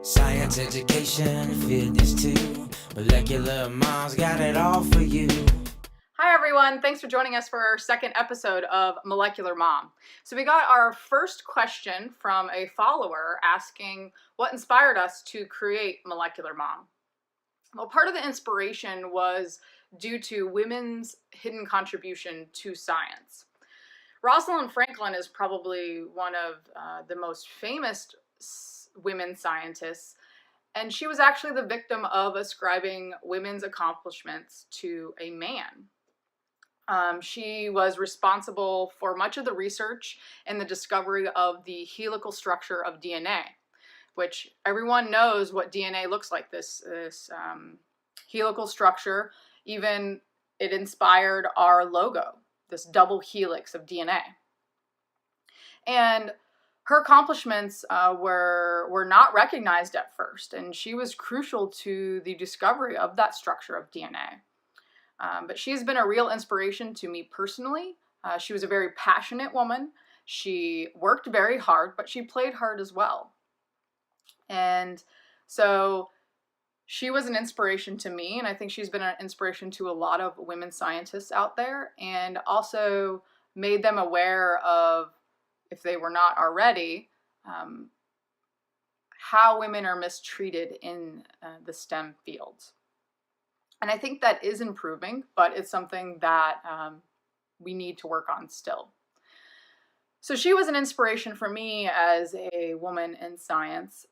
Science education, fitness too. Molecular Mom's got it all for you. Hi everyone, thanks for joining us for our second episode of Molecular Mom. So we got our first question from a follower asking what inspired us to create Molecular Mom. Well, part of the inspiration was due to women's hidden contribution to science. Rosalind Franklin is probably one of the most famous women scientists, and she was actually the victim of ascribing women's accomplishments to a man. She was responsible for much of the research and the discovery of the helical structure of DNA, which everyone knows what DNA looks like, this helical structure. Even it inspired our logo, this double helix of DNA. And her accomplishments were not recognized at first, and she was crucial to the discovery of that structure of DNA. But she's been a real inspiration to me personally. She was a very passionate woman. She worked very hard, but she played hard as well. And so she was an inspiration to me, and I think she's been an inspiration to a lot of women scientists out there, and also made them aware of, if they were not already, how women are mistreated in the STEM fields. And I think that is improving, but it's something that we need to work on still. So she was an inspiration for me as a woman in science.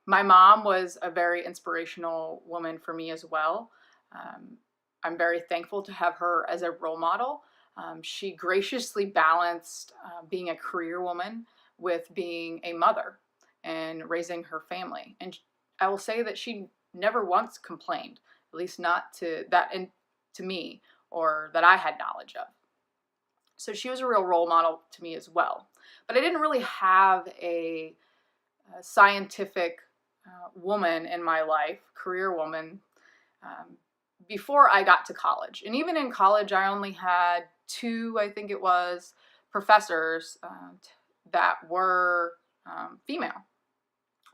My mom was a very inspirational woman for me as well. I'm very thankful to have her as a role model. She graciously balanced being a career woman with being a mother and raising her family. And I will say that she never once complained, at least not to me, or that I had knowledge of. So she was a real role model to me as well. But I didn't really have a scientific woman in my life, career woman, before I got to college. And even in college, I only had two, I think it was, professors that were female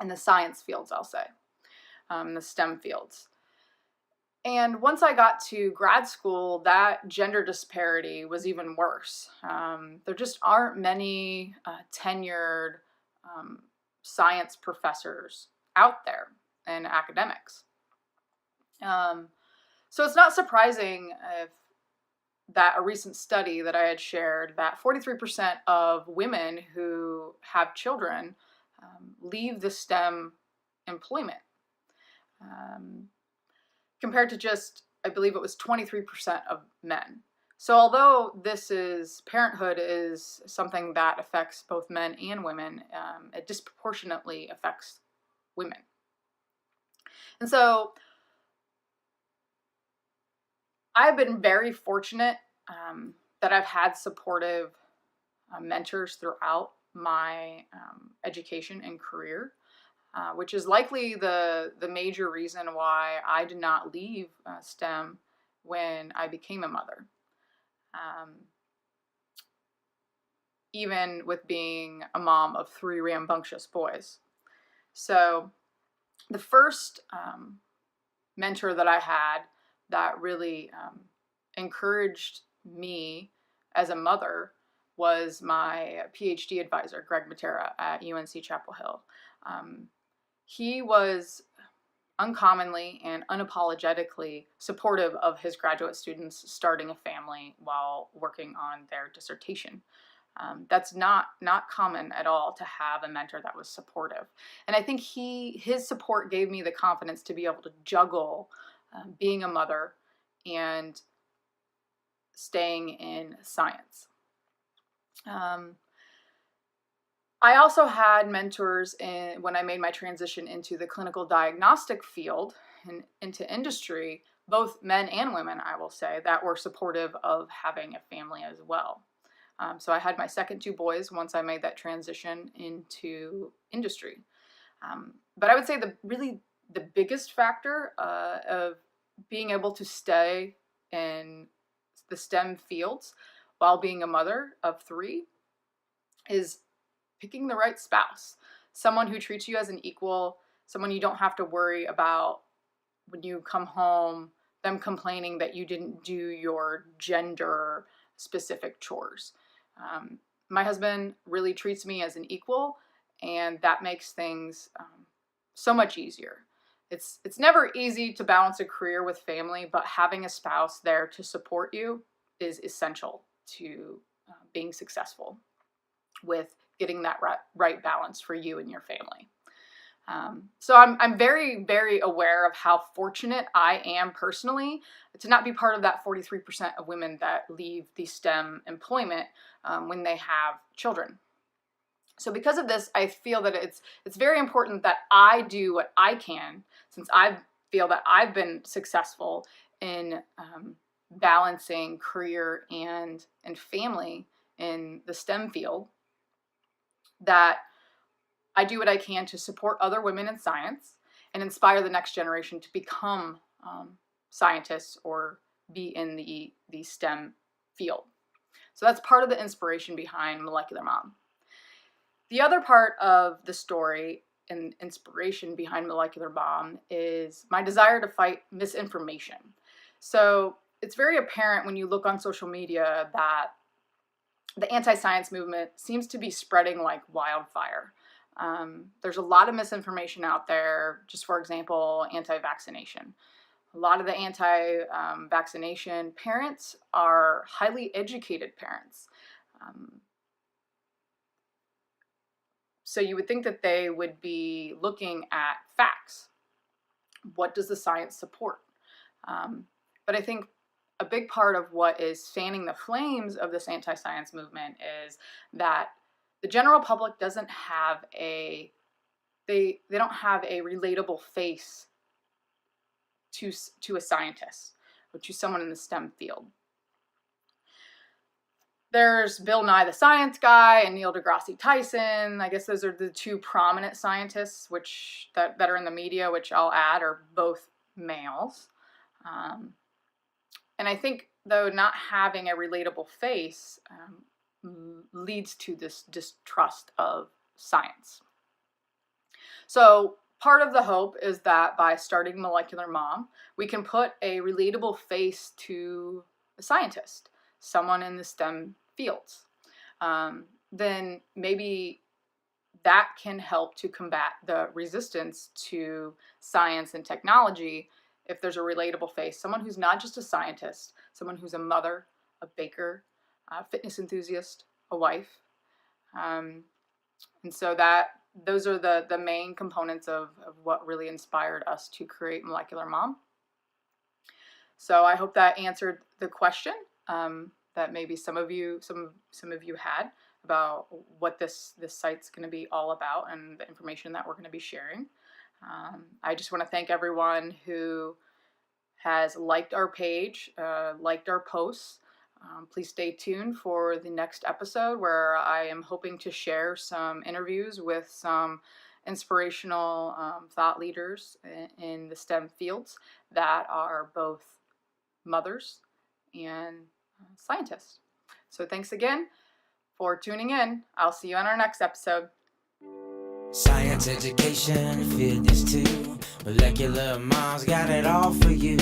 in the science fields, I'll say, the STEM fields. And once I got to grad school, that gender disparity was even worse. There just aren't many tenured science professors out there in academics. So it's not surprising that a recent study that I had shared, that 43% of women who have children leave the STEM employment, compared to just, I believe it was 23% of men. So although parenthood is something that affects both men and women, it disproportionately affects women. And so I've been very fortunate that I've had supportive mentors throughout my education and career, which is likely the major reason why I did not leave STEM when I became a mother. Even with being a mom of 3 rambunctious boys. So the first mentor that I had that really encouraged me as a mother was my PhD advisor, Greg Matera at UNC Chapel Hill. He was uncommonly and unapologetically supportive of his graduate students starting a family while working on their dissertation. That's not common at all to have a mentor that was supportive. And I think his support gave me the confidence to be able to juggle being a mother and staying in science. I also had mentors when I made my transition into the clinical diagnostic field and into industry, both men and women, I will say, that were supportive of having a family as well. So I had my second 2 boys once I made that transition into industry. But I would say the biggest factor of being able to stay in the STEM fields while being a mother of 3 is picking the right spouse, someone who treats you as an equal, someone you don't have to worry about when you come home, them complaining that you didn't do your gender specific chores. My husband really treats me as an equal, and that makes things so much easier. It's never easy to balance a career with family, but having a spouse there to support you is essential to being successful with getting that right balance for you and your family. So I'm very, very aware of how fortunate I am personally to not be part of that 43% of women that leave the STEM employment when they have children. So because of this, I feel that it's very important that I do what I can, since I feel that I've been successful in balancing career and family in the STEM field, that I do what I can to support other women in science and inspire the next generation to become scientists or be in the STEM field. So that's part of the inspiration behind Molecular Mom. The other part of the story and inspiration behind Molecular Mom is my desire to fight misinformation. So it's very apparent when you look on social media that the anti-science movement seems to be spreading like wildfire. There's a lot of misinformation out there. Just for example, anti-vaccination. A lot of the anti-vaccination parents are highly educated parents. So you would think that they would be looking at facts. What does the science support? But I think a big part of what is fanning the flames of this anti-science movement is that the general public doesn't have they don't have a relatable face to a scientist or to someone in the STEM field. There's Bill Nye the Science Guy and Neil deGrasse Tyson. I guess those are the two prominent scientists that are in the media, which I'll add are both males. And I think, though, not having a relatable face leads to this distrust of science. So part of the hope is that by starting Molecular Mom, we can put a relatable face to a scientist, someone in the STEM fields. Then maybe that can help to combat the resistance to science and technology if there's a relatable face, someone who's not just a scientist, someone who's a mother, a baker, a fitness enthusiast, a wife. And so those are the main components of what really inspired us to create Molecular Mom. So I hope that answered the question that maybe some of you had about what this site's going to be all about and the information that we're going to be sharing. I just want to thank everyone who has liked our page, liked our posts. Please stay tuned for the next episode where I am hoping to share some interviews with some inspirational thought leaders in the STEM fields that are both mothers and scientists. So thanks again for tuning in. I'll see you on our next episode. Science education, feel this too. Molecular Mom's got it all for you.